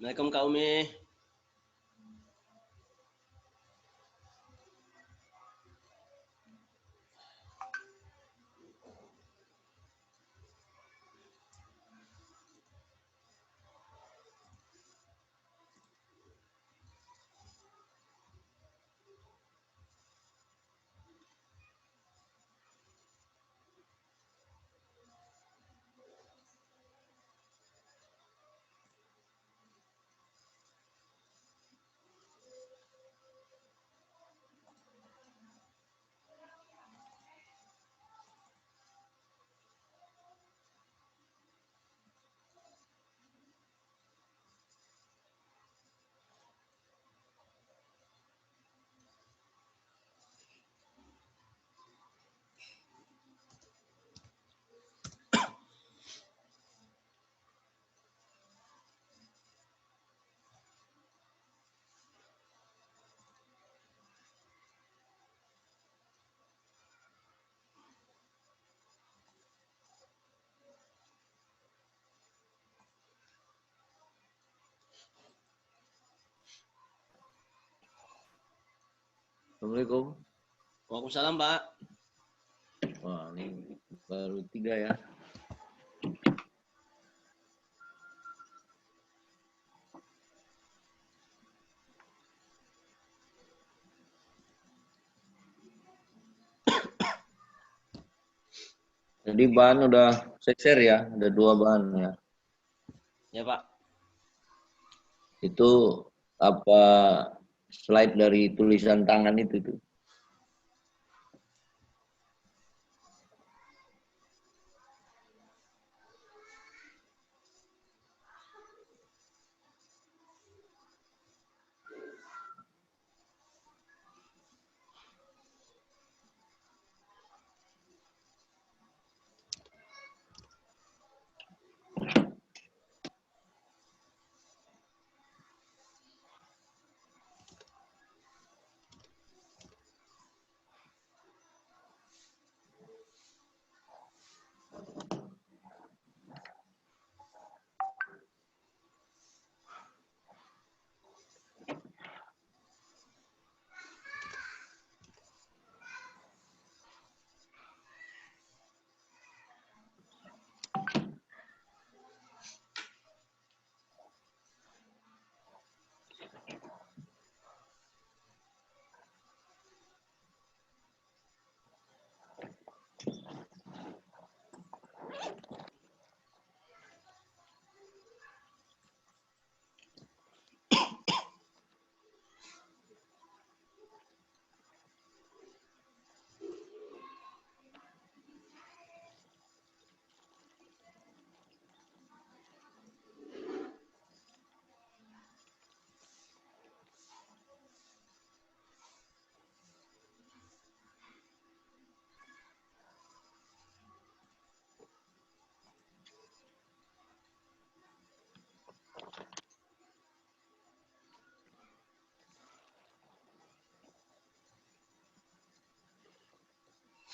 Assalamualaikum Kak Umi. Assalamualaikum. Waalaikumsalam Pak. Wah, ini baru 3 ya. Jadi bahan udah saya share ya, ada 2 bahan ya. Ya Pak. Itu apa slide dari tulisan tangan itu tuh.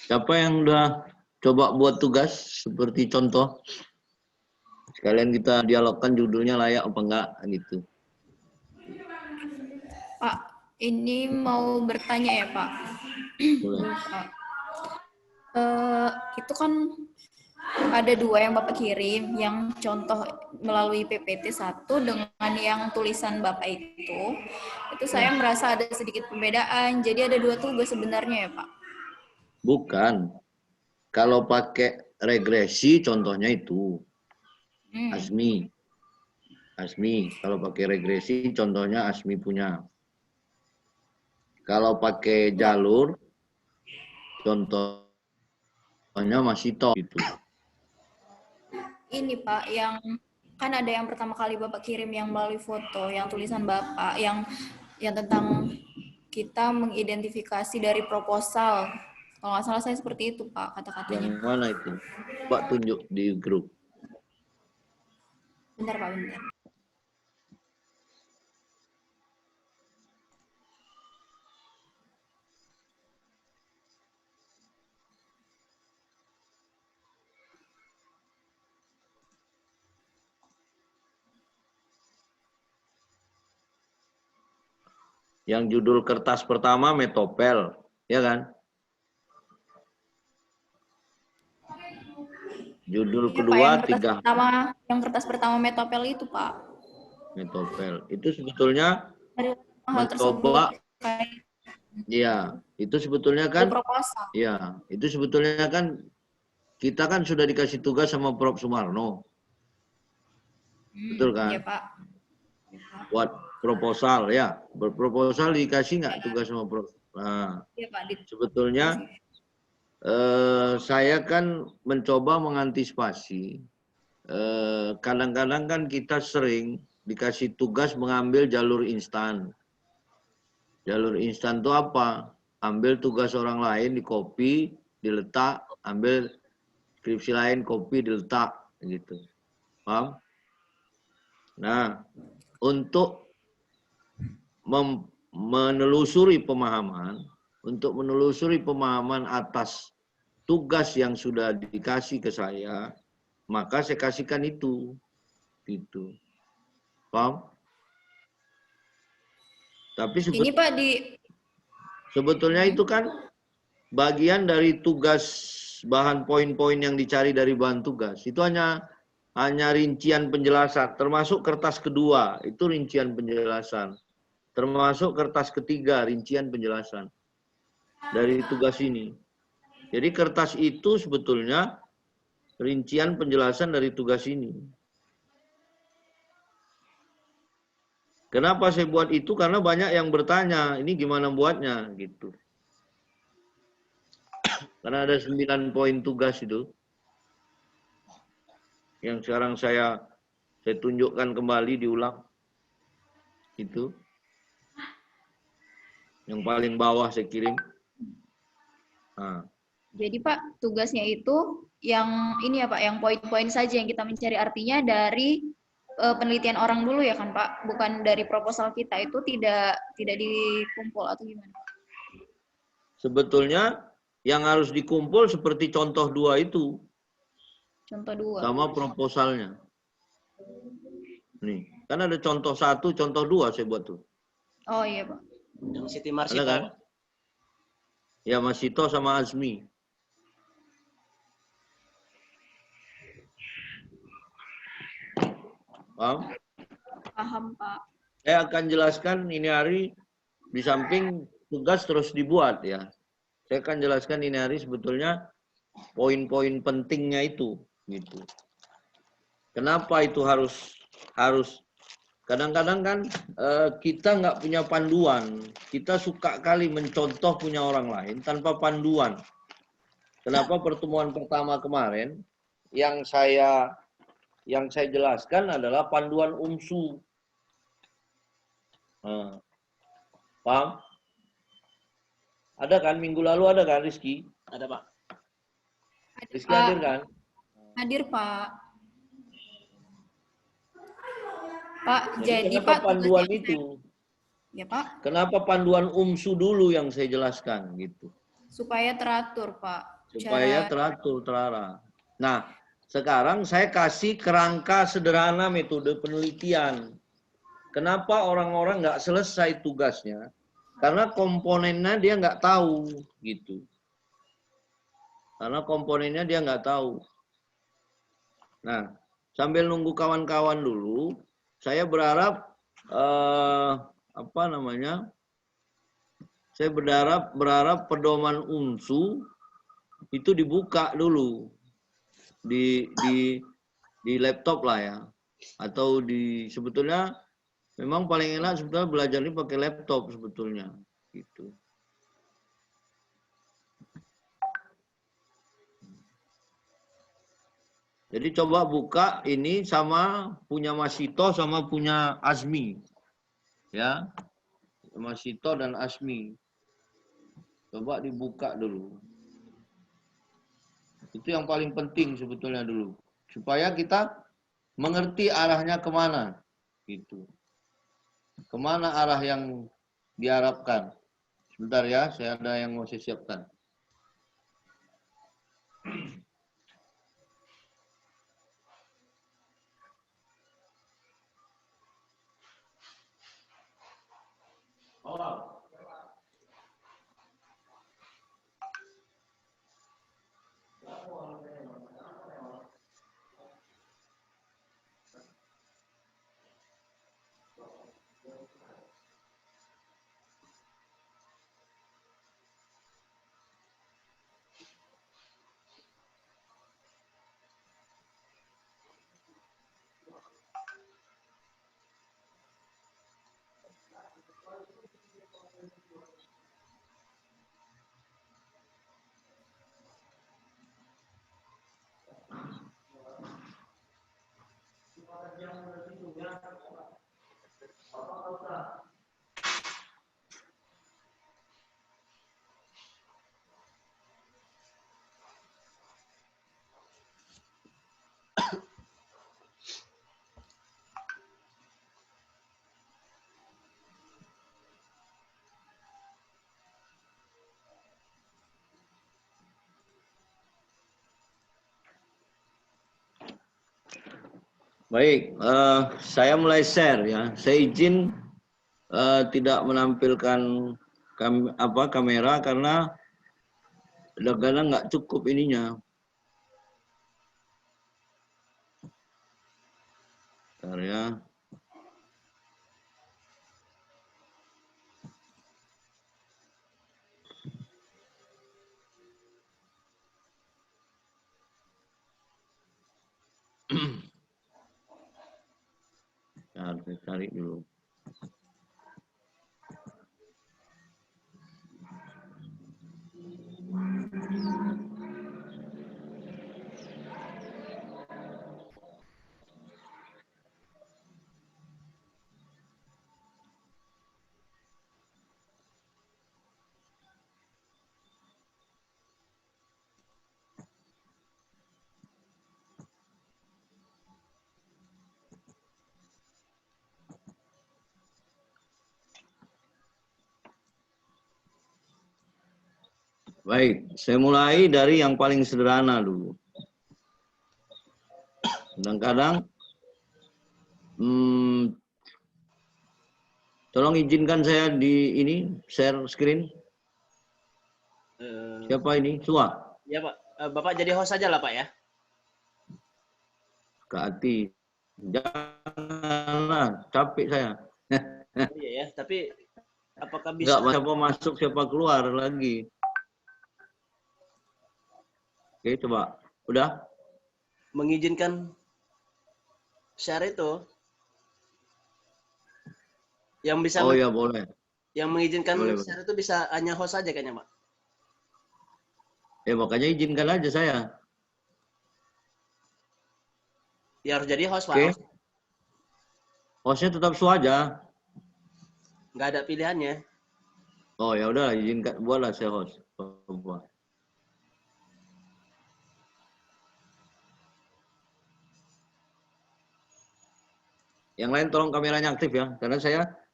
Siapa yang udah coba buat tugas seperti contoh? Sekalian kita dialogkan judulnya layak apa enggak gitu. Pak, ini mau bertanya ya Pak. Boleh. Pak. Itu kan ada 2 yang Bapak kirim, yang contoh melalui PPT 1 dengan yang tulisan Bapak itu saya merasa ada sedikit perbedaan, jadi ada 2 tugas sebenarnya ya Pak. Bukan. Kalau pakai regresi contohnya itu. Asmi. Kalau pakai regresi contohnya Asmi punya. Kalau pakai jalur contohnya masih Tito gitu. Ini Pak, yang kan ada yang pertama kali Bapak kirim yang melalui foto, yang tulisan Bapak, yang tentang kita mengidentifikasi dari proposal. Kalau nggak salah saya seperti itu Pak kata-katanya. Yang mana itu? Pak tunjuk di grup. Bentar Pak, bentar. Yang judul kertas pertama metopel, ya kan? Judul Iya, Pak, kedua yang kertas pertama metopel itu, Pak. metopel. Itu sebetulnya Ada hal tersebut mencoba, ya, itu sebetulnya ada kan, proposal. ya, itu sebetulnya kan kita kan sudah dikasih tugas sama Prof. Sumarno, betul Iya, kan? Pak. Buat proposal, ya, berproposal dikasih nggak tugas sama Prof. Nah, Iya, Pak. sebetulnya saya kan mencoba mengantisipasi. Kadang-kadang kan kita sering dikasih tugas mengambil jalur instan. Jalur instan itu apa? Ambil tugas orang lain, di copy, diletak, ambil skripsi lain, copy, diletak, gitu. Paham? Nah, untuk menelusuri pemahaman atas tugas yang sudah dikasih ke saya, maka saya kasihkan itu, gitu. Paham? Tapi Ini Pak sebetulnya itu kan bagian dari tugas bahan poin-poin yang dicari dari bahan tugas. Itu hanya rincian penjelasan, termasuk kertas kedua, itu rincian penjelasan. Termasuk kertas ketiga, rincian penjelasan dari tugas ini. Jadi kertas itu sebetulnya rincian penjelasan dari tugas ini. Kenapa saya buat itu? Karena banyak yang bertanya, ini gimana buatnya gitu. Karena ada 9 poin tugas itu. Yang sekarang saya tunjukkan kembali, diulang. Itu. Yang paling bawah saya kirim. Nah. Jadi Pak, tugasnya itu yang ini ya Pak, yang poin-poin saja yang kita mencari artinya dari penelitian orang dulu ya kan Pak, bukan dari proposal kita, itu tidak dikumpul atau gimana? Sebetulnya yang harus dikumpul seperti contoh 2 itu. Contoh 2. Sama proposalnya. Nih, kan ada contoh 1, contoh 2 saya buat tuh. Oh iya Pak. Yang Siti Marsito. Ada kan? Ya, Mas Sito sama Azmi. Paham? Paham Pak. Saya akan jelaskan ini hari di samping tugas terus dibuat ya. Saya akan jelaskan ini hari sebetulnya poin-poin pentingnya itu gitu. Kenapa itu harus kadang-kadang kan kita nggak punya panduan. Kita suka kali mencontoh punya orang lain tanpa panduan. Kenapa pertemuan pertama kemarin yang saya jelaskan adalah panduan UMSU. Paham? Ada kan minggu lalu ada kan Rizky? Ada Pak. Rizky hadir kan? Hadir Pak. Pak, jadi kenapa Pak panduan itu? Ya Pak. Kenapa panduan UMSU dulu yang saya jelaskan gitu? Supaya teratur Pak. Supaya teratur, terarah. Nah, sekarang saya kasih kerangka sederhana metode penelitian. Kenapa orang-orang nggak selesai tugasnya? Karena komponennya dia nggak tahu, gitu. Karena komponennya dia nggak tahu. Nah, sambil nunggu kawan-kawan dulu, saya berharap saya berharap pedoman UMSU itu dibuka dulu di laptop lah ya, atau sebetulnya memang paling enak sebetulnya belajar ini pakai laptop sebetulnya gitu. Jadi coba buka ini sama punya Mas Sito sama punya Azmi. Ya. Mas Sito dan Azmi. Coba dibuka dulu. Itu yang paling penting sebetulnya dulu. Supaya kita mengerti arahnya kemana. Gitu. Kemana arah yang diharapkan. Sebentar ya, saya ada yang mau saya siapkan. Oh. Baik, saya mulai share ya. Saya izin tidak menampilkan kamera karena kadang-kadang nggak cukup ininya. Bentar ya. Saya cari dulu. Baik, saya mulai dari yang paling sederhana dulu. Kadang-kadang, tolong izinkan saya di ini share screen. Siapa ini? Sua. Ya Pak, Bapak jadi host saja lah Pak ya. Kak Ati, janganlah, capek saya. Oh, iya ya, tapi apakah bisa? Enggak, siapa masuk, siapa keluar lagi. Oke, coba. Udah? Mengizinkan share itu yang bisa Oh ya, boleh. yang mengizinkan Boleh, share itu bisa hanya host saja kayaknya Pak. Ya makanya izinkan aja saya. Ya harus jadi host Oke. Pak. Hostnya tetap Sua aja. Nggak ada pilihannya. Oh ya udah, izinkan, buatlah saya host. Buat. Yang lain tolong kameranya aktif ya, karena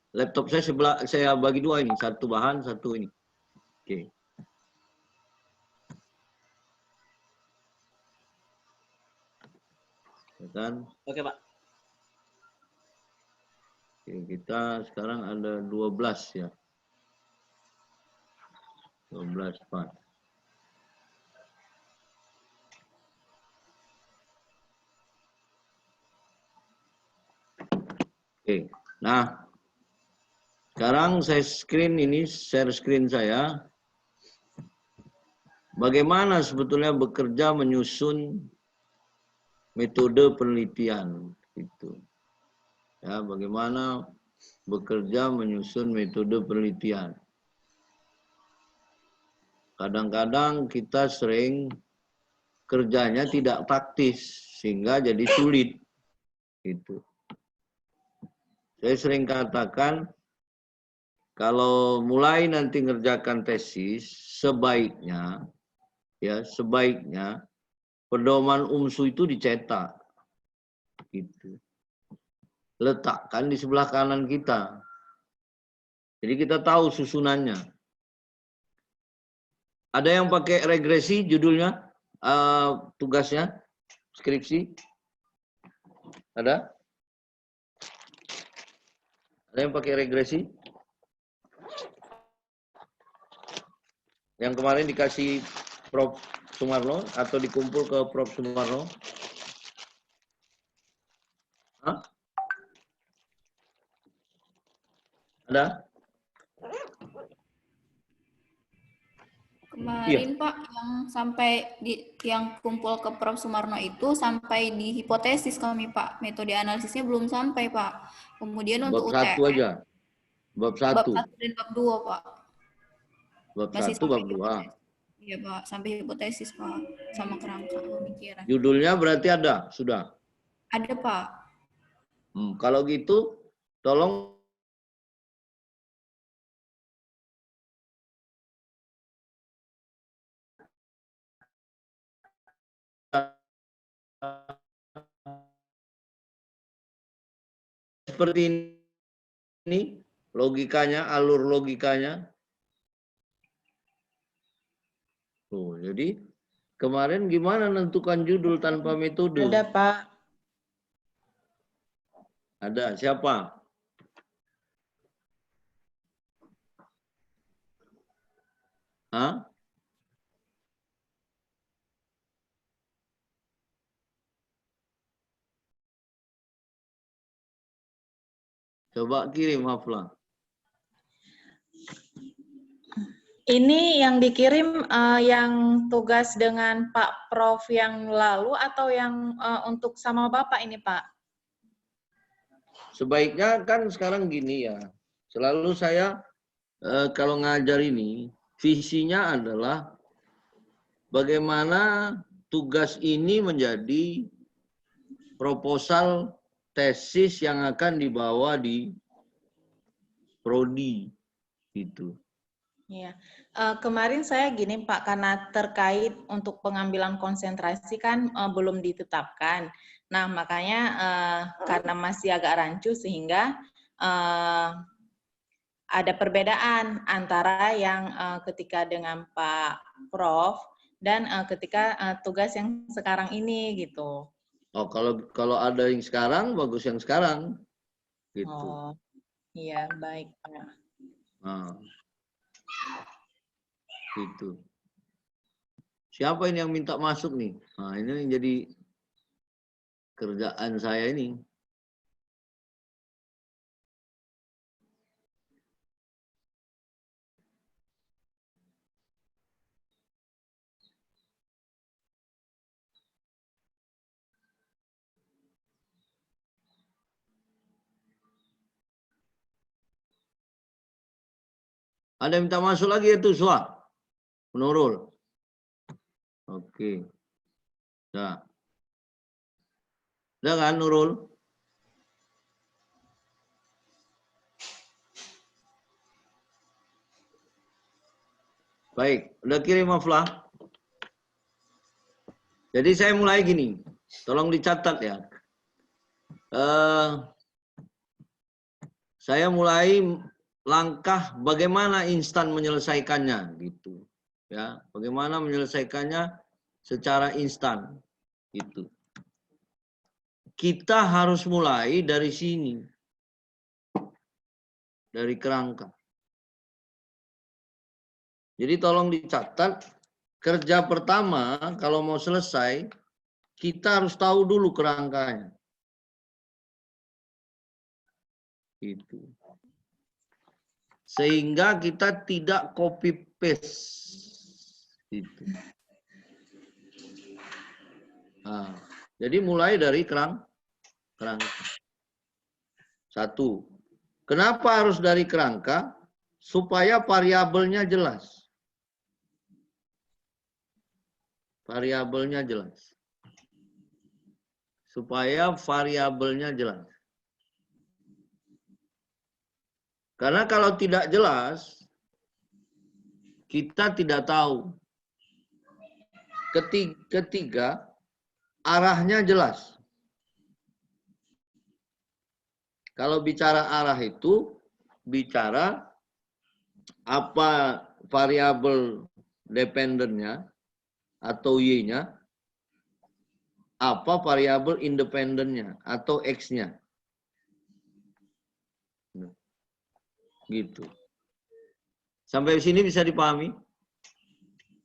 laptop saya saya bagi dua ini, satu bahan, satu ini. Oke. Kan? Oke Pak. Oke, kita sekarang ada 12 ya. 12 Pak. Oke. Nah, sekarang saya share screen saya. Bagaimana sebetulnya bekerja menyusun metode penelitian itu. Ya, bagaimana bekerja menyusun metode penelitian. Kadang-kadang kita sering kerjanya tidak taktis sehingga jadi sulit. Gitu. Saya sering katakan kalau mulai nanti ngerjakan tesis sebaiknya pedoman UMSU itu dicetak. Gitu. Letakkan di sebelah kanan kita. Jadi kita tahu susunannya. Ada yang pakai regresi judulnya, tugasnya, skripsi? Ada? Ada yang pakai regresi? Yang kemarin dikasih Prof. Sumarno atau dikumpul ke Prof. Sumarno? Hah? Ada? Kemarin Pak yang sampai yang kumpul ke Prof Sumarno itu sampai di hipotesis kami Pak. Metode analisisnya belum sampai Pak. Kemudian Bab untuk 1 UTM aja. Bab 1. bab 1 dan bab 2 Pak. Bab Masih 1, sampai bab 2. hipotesis. Iya Pak, sampai hipotesis Pak. Sama kerangka pemikiran. Judulnya berarti ada, sudah. Ada Pak. Kalau gitu, tolong seperti ini logikanya, alur logikanya. Tuh, jadi kemarin gimana menentukan judul tanpa metode? Ada, Pak. Ada, siapa? Hah? Coba kirim, Hafla. Ini yang dikirim yang tugas dengan Pak Prof yang lalu atau yang untuk sama Bapak ini, Pak? Sebaiknya kan sekarang gini ya. Selalu saya kalau ngajar ini, visinya adalah bagaimana tugas ini menjadi proposal tesis yang akan dibawa di prodi gitu. Iya. Kemarin saya gini Pak, karena terkait untuk pengambilan konsentrasi kan belum ditetapkan. Nah makanya karena masih agak rancu sehingga ada perbedaan antara yang ketika dengan Pak Prof dan ketika tugas yang sekarang ini gitu. Oh, kalau ada yang sekarang, bagus yang sekarang. Gitu. Oh, iya, baik, Pak. Nah, gitu. Siapa ini yang minta masuk nih? Nah, ini yang jadi kerjaan saya ini. Ada yang minta masuk lagi itu, Suah? Nurul. Oke. Nah. Udah kan, Nurul? Baik, udah kirim Aflah. Jadi saya mulai gini. Tolong dicatat ya. Saya mulai langkah bagaimana instan menyelesaikannya gitu ya, bagaimana menyelesaikannya secara instan gitu. Kita harus mulai dari sini, dari kerangka. Jadi tolong dicatat, kerja pertama kalau mau selesai kita harus tahu dulu kerangkanya gitu. Sehingga kita tidak copy paste gitu. Nah, jadi mulai dari kerangka. Satu, kenapa harus dari kerangka? Supaya variabelnya jelas. Variabelnya jelas. Supaya variabelnya jelas. Karena kalau tidak jelas, kita tidak tahu. Ketiga, arahnya jelas. Kalau bicara arah itu, bicara apa variabel dependennya atau Y-nya, apa variabel independennya atau X-nya. Gitu. Sampai sini bisa dipahami?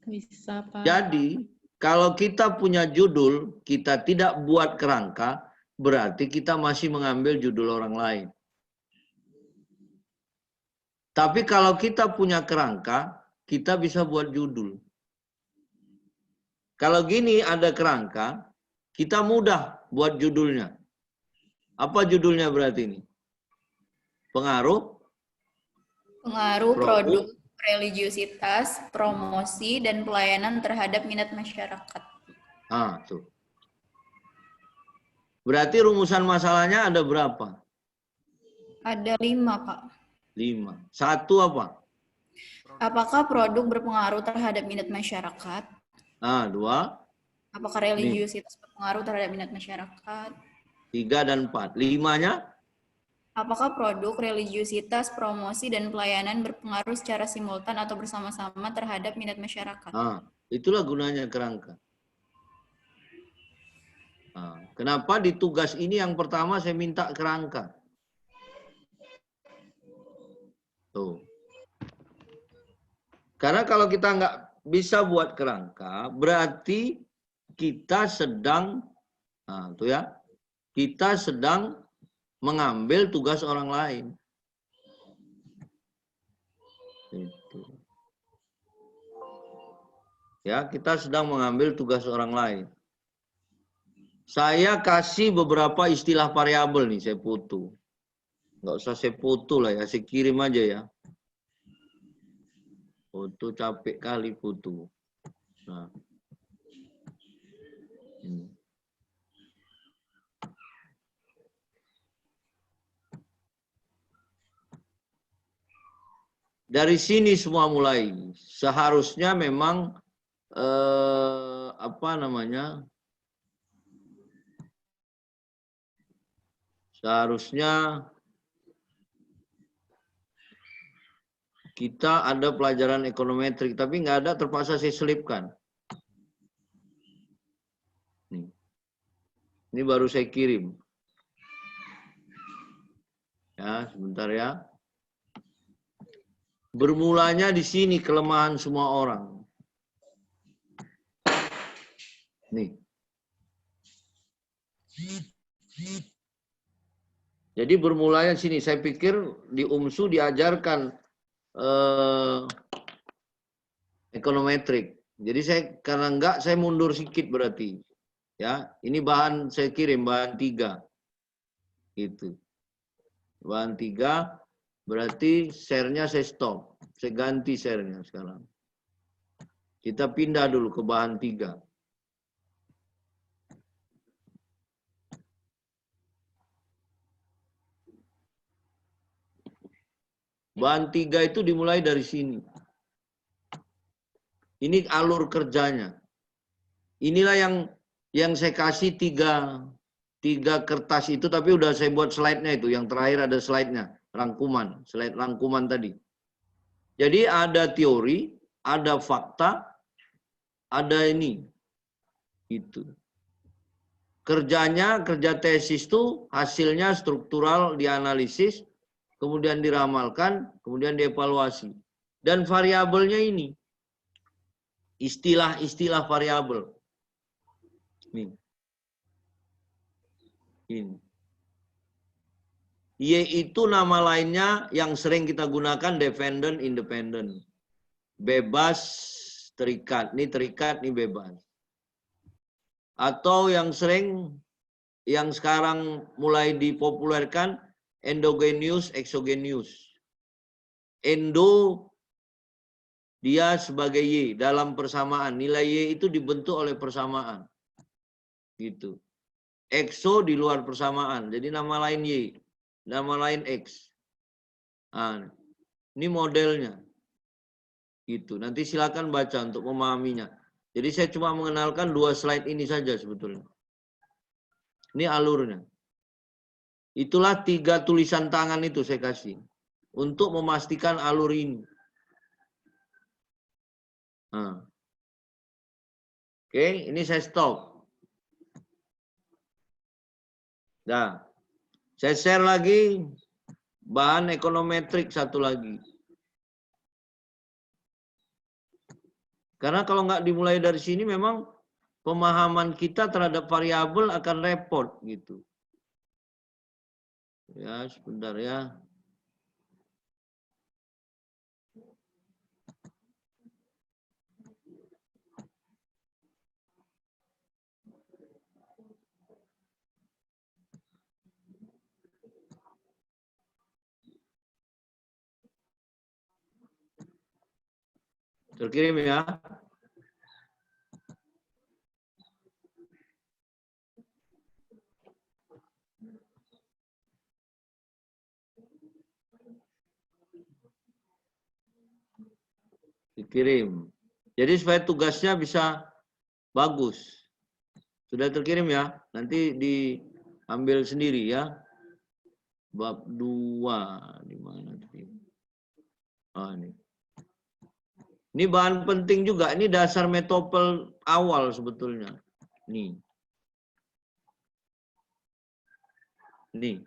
Bisa, Pak. Jadi, kalau kita punya judul, kita tidak buat kerangka, berarti kita masih mengambil judul orang lain. Tapi kalau kita punya kerangka, kita bisa buat judul. Kalau gini ada kerangka, kita mudah buat judulnya. Apa judulnya berarti ini? Pengaruh, produk, religiusitas, promosi, dan pelayanan terhadap minat masyarakat. Ah, tuh. Berarti rumusan masalahnya ada berapa? Ada 5, Pak. 5. 1 apa? Apakah produk berpengaruh terhadap minat masyarakat? 2. Apakah religiusitas berpengaruh terhadap minat masyarakat? 3 dan 4. 5-nya? Apakah produk, religiusitas, promosi, dan pelayanan berpengaruh secara simultan atau bersama-sama terhadap minat masyarakat? Itulah gunanya kerangka. Kenapa di tugas ini yang pertama saya minta kerangka? Tuh. Karena kalau kita nggak bisa buat kerangka, berarti kita sedang, kita sedang mengambil tugas orang lain. Itu. Ya, kita sedang mengambil tugas orang lain. Saya kasih beberapa istilah variabel nih, saya foto. Nggak usah saya foto lah ya, saya kirim aja ya. Foto capek kali foto. Nah. Ini. Dari sini semua mulai. Seharusnya memang seharusnya kita ada pelajaran ekonometrik, tapi nggak ada, terpaksa saya selipkan. Ini baru saya kirim. Ya, sebentar ya. Bermulanya di sini kelemahan semua orang. Nih. Jadi bermulanya sini. Saya pikir di UMSU diajarkan ekonometrik. Jadi saya karena enggak, saya mundur sedikit berarti. Ya, ini bahan saya kirim bahan 3. Gitu. Bahan 3 berarti share-nya saya stop. Saya ganti share-nya sekarang. Kita pindah dulu ke bahan 3. Bahan 3 itu dimulai dari sini. Ini alur kerjanya. Inilah yang saya kasih 3 kertas itu, tapi udah saya buat slide-nya itu. Yang terakhir ada slide-nya, rangkuman, slide rangkuman tadi. Jadi ada teori, ada fakta, ada ini. Itu. Kerjanya, kerja tesis itu hasilnya struktural dianalisis, kemudian diramalkan, kemudian dievaluasi. Dan variabelnya ini. Istilah-istilah variabel. Nih. Ini. Y itu nama lainnya yang sering kita gunakan dependent, independent. Bebas, terikat. Ini terikat, ini bebas. Atau yang sering, yang sekarang mulai dipopulerkan, endogenous, exogenous. Endo, dia sebagai Y dalam persamaan. Nilai Y itu dibentuk oleh persamaan. Gitu. Exo di luar persamaan. Jadi nama lain Y. Nama lain X. Nah, ini modelnya. Gitu. Nanti silakan baca untuk memahaminya. Jadi saya cuma mengenalkan 2 slide ini saja sebetulnya. Ini alurnya. Itulah 3 tulisan tangan itu saya kasih. Untuk memastikan alur ini. Nah. Oke, ini saya stop. Nah, saya share lagi bahan ekonometrik satu lagi. Karena kalau nggak dimulai dari sini memang pemahaman kita terhadap variabel akan repot gitu. Ya, sebentar ya. Terkirim ya. Dikirim. Jadi supaya tugasnya bisa bagus. Sudah terkirim ya. Nanti diambil sendiri ya. Bab 2 di mana tadi? Ah, ini. Ini bahan penting juga. Ini dasar metopel awal sebetulnya. Nih. Nih.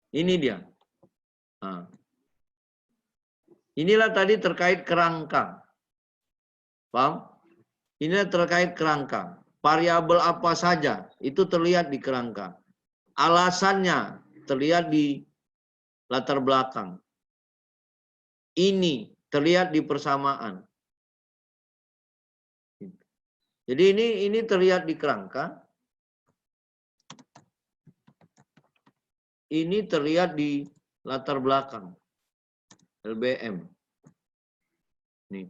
Ini dia. Nah. Inilah tadi terkait kerangka. Paham? Ini terkait kerangka. Variabel apa saja itu terlihat di kerangka. Alasannya terlihat di latar belakang. Ini terlihat di persamaan. Jadi ini terlihat di kerangka. Ini terlihat di latar belakang. LBM. Nih.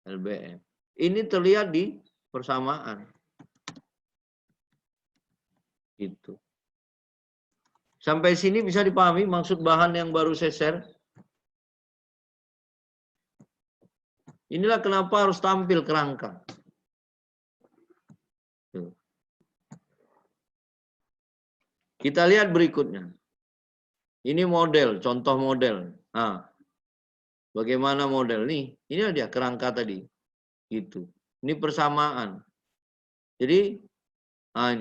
LBM. Ini terlihat di persamaan. Gitu. Sampai sini bisa dipahami maksud bahan yang baru saya share? Inilah kenapa harus tampil kerangka. Tuh. Kita lihat berikutnya. Ini model, contoh model. Nah, bagaimana model nih? Ini dia kerangka tadi. Gitu. Ini persamaan. Jadi, nah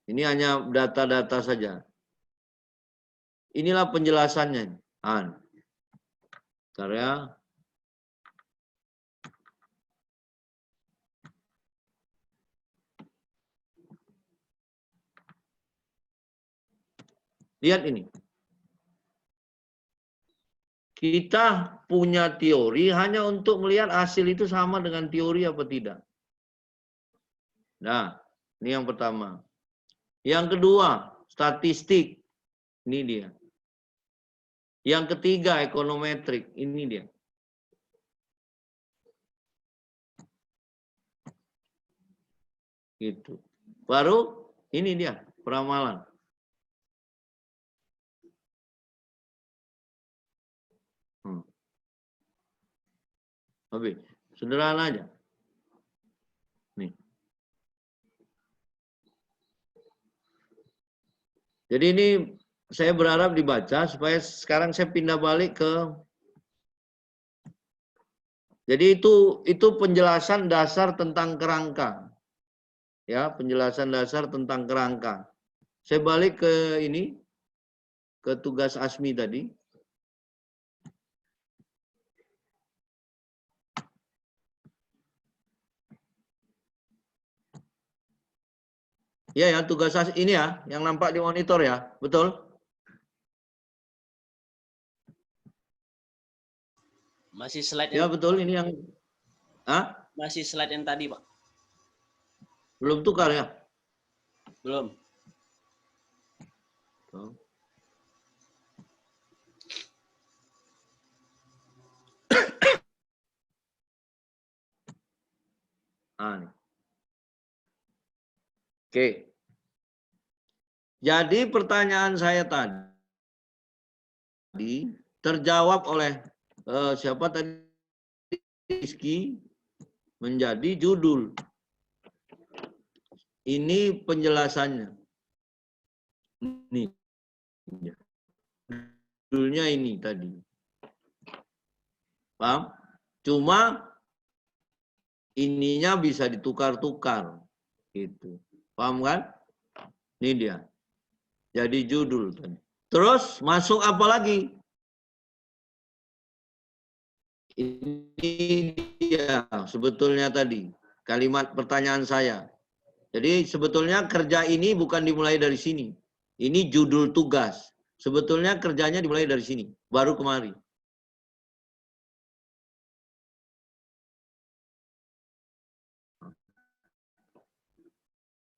ini hanya data-data saja. Inilah penjelasannya. Nah, bentar ya. Lihat ini. Kita punya teori hanya untuk melihat hasil itu sama dengan teori apa tidak. Nah, ini yang pertama. Yang kedua, statistik. Ini dia. Yang ketiga, ekonometrik. Ini dia. Gitu. Baru ini dia, peramalan. Habis. Sederhana aja. Nih. Jadi ini saya berharap dibaca supaya sekarang saya pindah balik ke. Jadi itu penjelasan dasar tentang kerangka. Ya, penjelasan dasar tentang kerangka. Saya balik ke ini, ke tugas ASMI tadi. Ya, tugas ini ya, yang nampak di monitor ya, betul? Masih slide Ya, yang betul, ini yang... Hah? masih slide yang tadi, Pak. Belum tukar ya? Belum. Tuh. Oke. Jadi pertanyaan saya tadi terjawab oleh siapa tadi? Rizky menjadi judul. Ini penjelasannya. Nih. Judulnya ini tadi. Paham? Cuma ininya bisa ditukar-tukar. Gitu. Paham kan? Ini dia. Jadi judul tadi. Terus masuk apa lagi? Ini dia sebetulnya tadi kalimat pertanyaan saya. Jadi sebetulnya kerja ini bukan dimulai dari sini. Ini judul tugas. Sebetulnya kerjanya dimulai dari sini, baru kemari.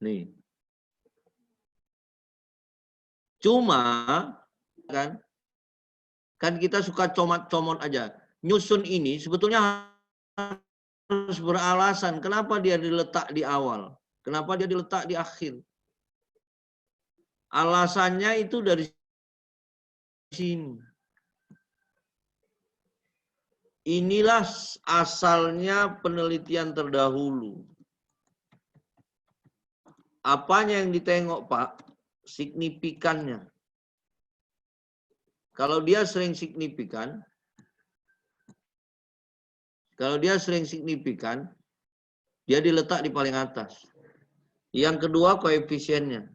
Nih. Cuma kan Kan kita suka comot-comot aja. Nyusun ini sebetulnya harus beralasan. Kenapa dia diletak di awal? Kenapa dia diletak di akhir? Alasannya itu dari sini. Inilah asalnya penelitian terdahulu. Apanya yang ditengok, Pak? Signifikannya. Kalau dia sering signifikan, dia diletak di paling atas. Yang kedua, koefisiennya.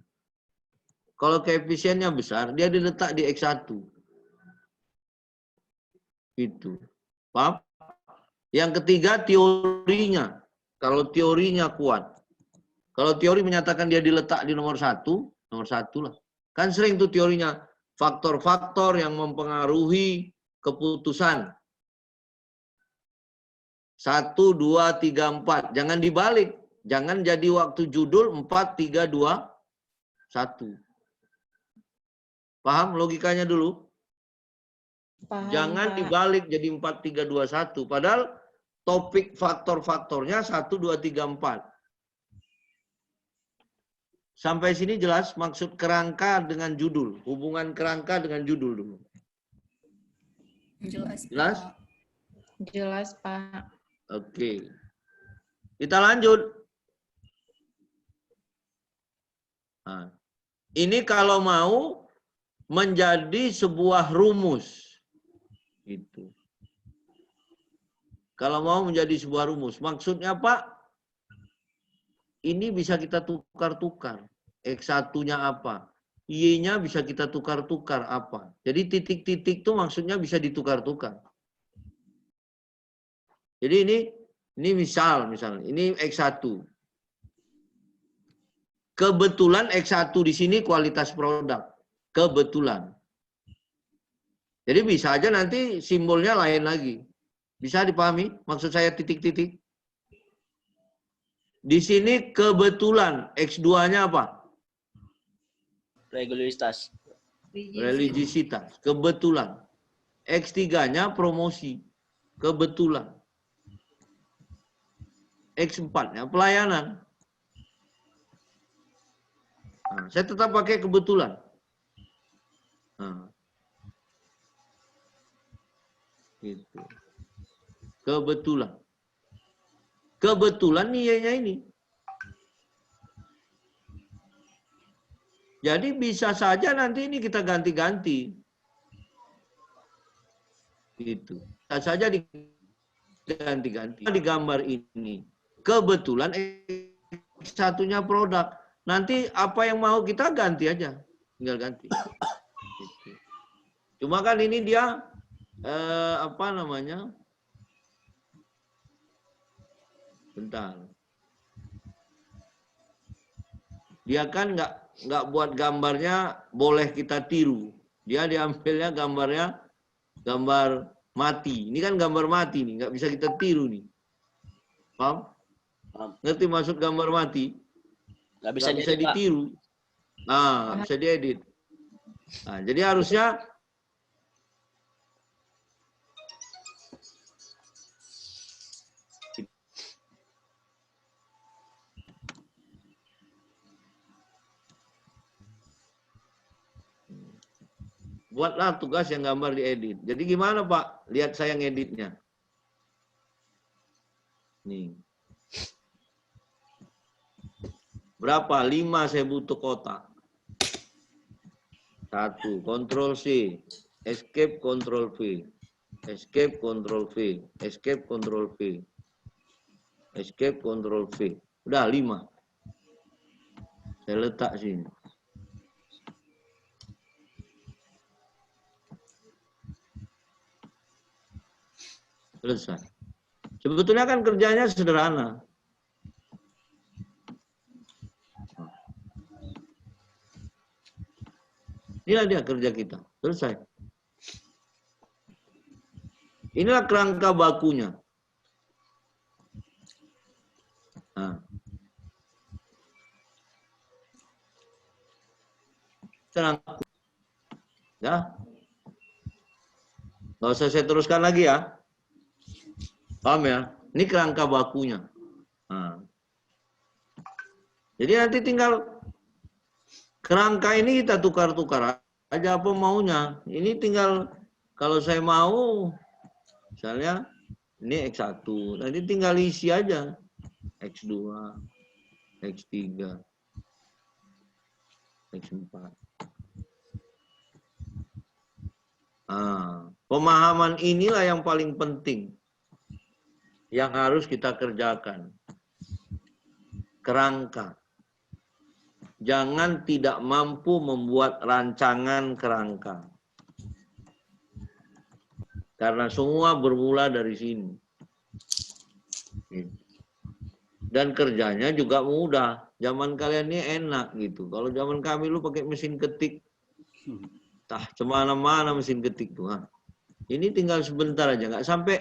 Kalau koefisiennya besar, dia diletak di X1. Itu. Paham? Yang ketiga, teorinya. Kalau teorinya kuat. Kalau teori menyatakan dia diletak di nomor satu lah. Kan sering tuh teorinya. Faktor-faktor yang mempengaruhi keputusan. 1, 2, 3, 4. Jangan dibalik. Jangan jadi waktu judul 4, 3, 2, 1. Paham logikanya dulu? Paham, Jangan Pak. dibalik jadi 4, 3, 2, 1. Padahal topik faktor-faktornya 1, 2, 3, 4. Sampai sini jelas maksud kerangka dengan judul. Hubungan kerangka dengan judul dulu. Jelas. Jelas? Pak. Jelas, Pak. Oke. Kita lanjut. Nah, ini kalau mau menjadi sebuah rumus. Gitu. Kalau mau menjadi sebuah rumus. Maksudnya, Pak, ini bisa kita tukar-tukar. X1-nya apa? Y-nya bisa kita tukar-tukar apa? Jadi titik-titik itu maksudnya bisa ditukar-tukar. Jadi ini misalnya, ini X1. Kebetulan X1 di sini kualitas produk. Kebetulan. Jadi bisa aja nanti simbolnya lain lagi. Bisa dipahami? Maksud saya titik-titik. Di sini kebetulan X2-nya apa? Regularitas. Religiositas. Kebetulan. X3-nya promosi. Kebetulan. X4-nya pelayanan. Nah, saya tetap pakai kebetulan. Nah. Gitu. Kebetulan. Kebetulan nilainya ini. Jadi bisa saja nanti ini kita ganti-ganti. Gitu. Bisa saja diganti-ganti. Di gambar ini. Kebetulan satunya produk. Nanti apa yang mau kita ganti aja. Tinggal ganti. Gitu. Cuma kan ini dia apa namanya? Bentar. Dia kan nggak buat gambarnya boleh kita tiru. Dia diambilnya gambar mati. Ini kan gambar mati nih, nggak bisa kita tiru nih. Paham? Ngerti maksud gambar mati? Nggak bisa, Nggak bisa diedit, Pak. ditiru. Nah, nggak bisa diedit. Nah, jadi harusnya buatlah tugas yang gambar diedit. Jadi gimana, Pak? Lihat saya ngeditnya. Nih. Berapa? 5 saya butuh kotak. 1. Ctrl C. Escape Ctrl V. Escape Ctrl V. Escape Ctrl V. Escape Ctrl V. Udah 5. Saya letak sini. Selesai. Sebetulnya kan kerjanya sederhana. Inilah dia kerja kita. Selesai. Inilah kerangka bakunya. Nah. Kerangka. Ya. Nggak usah saya teruskan lagi ya. Paham ya? Ini kerangka bakunya. Nah. Jadi nanti tinggal kerangka ini kita tukar-tukar aja apa maunya. Ini tinggal kalau saya mau, misalnya ini X1, nanti tinggal isi aja. X2, X3, X4. Nah, pemahaman inilah yang paling penting yang harus kita kerjakan. Kerangka. Jangan tidak mampu membuat rancangan kerangka. Karena semua bermula dari sini. Dan kerjanya juga mudah. Zaman kalian ini enak gitu. Kalau zaman kami lu pakai mesin ketik. Cemana-mana mesin ketik tuh. Nah, ini tinggal sebentar aja. Nggak sampai,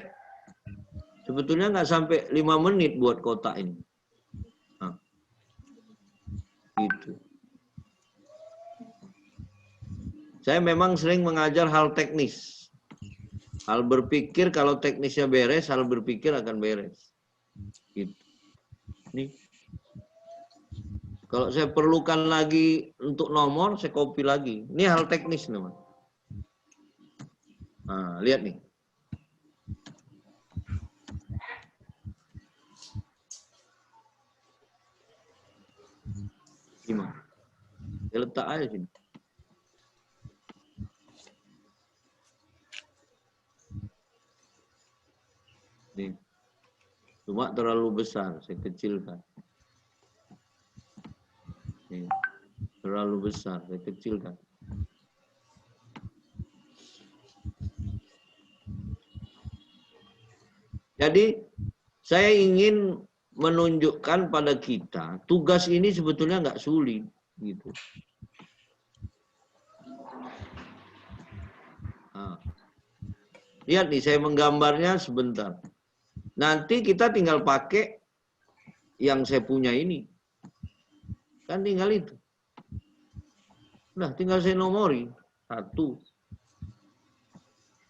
sebetulnya nggak sampai 5 menit buat kotak ini. Nah, gitu. Saya memang sering mengajar hal teknis. Hal berpikir kalau teknisnya beres, hal berpikir akan beres. Gitu. Nih. Kalau saya perlukan lagi untuk nomor, saya copy lagi. Ini hal teknis memang. Nah, lihat nih. Gimana? Saya letak aja sini. Nih. Cuma terlalu besar, saya kecilkan. Nih. Terlalu besar, saya kecilkan. Jadi, saya ingin menunjukkan pada kita, tugas ini sebetulnya nggak sulit. Gitu. Nah. Lihat nih, saya menggambarnya sebentar. Nanti kita tinggal pakai yang saya punya ini. Kan tinggal itu. Nah, tinggal saya nomori. 1, 2,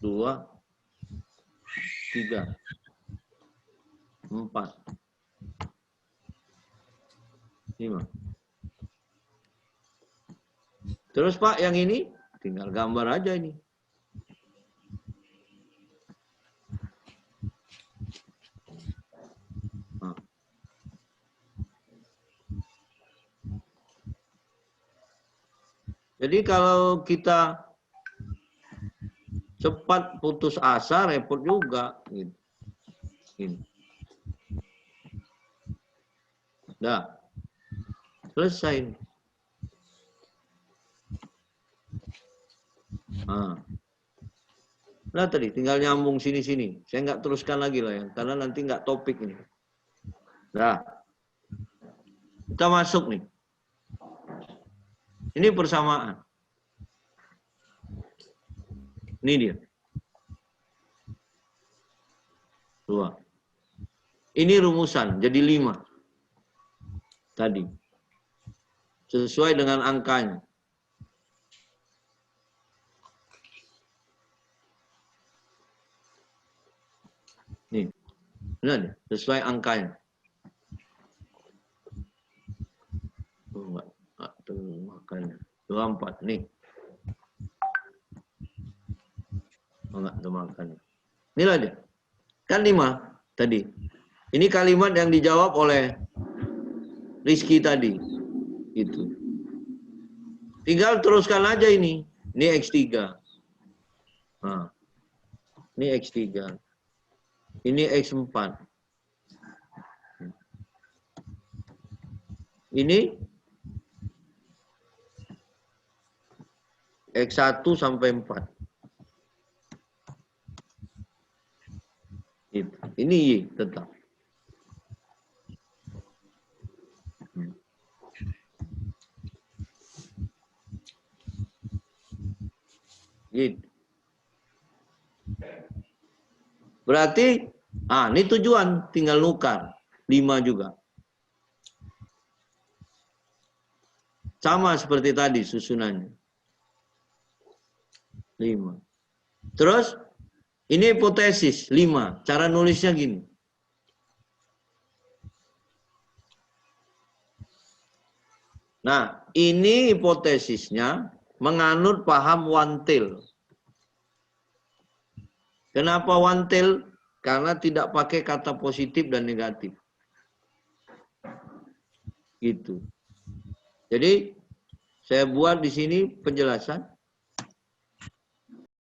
3, 4, 5. Terus Pak, yang ini tinggal gambar aja ini. Nah. Jadi kalau kita cepat putus asa, repot juga. Gitu. Ini. Dah. Selesai. Nah. Nah tadi tinggal nyambung sini-sini. Saya nggak teruskan lagi lah ya, karena nanti nggak topik ini. Nah. Kita masuk nih. Ini persamaan. Ini dia. 2. Ini rumusan, jadi 5. Tadi. Sesuai dengan angkanya. Nih. Benar nih, sesuai angkanya. Oh, enggak makanya. 24 nih. Oh, enggak makanya. Inilah dia. Kan 5 tadi. Ini kalimat yang dijawab oleh Rizky tadi. Gitu. Tinggal teruskan aja ini. Ini X3. Nah. Ini X3. Ini X4. Ini X1 sampai 4. Gitu. Ini Y tetap. Gitu. Berarti, ini tujuan, tinggal nukar. 5 juga. Sama seperti tadi susunannya. 5. Terus, Ini hipotesis 5. Cara nulisnya gini. Nah, ini hipotesisnya menganut paham one tail. Kenapa one tail? Karena tidak pakai kata positif dan negatif. Gitu. Jadi saya buat di sini penjelasan.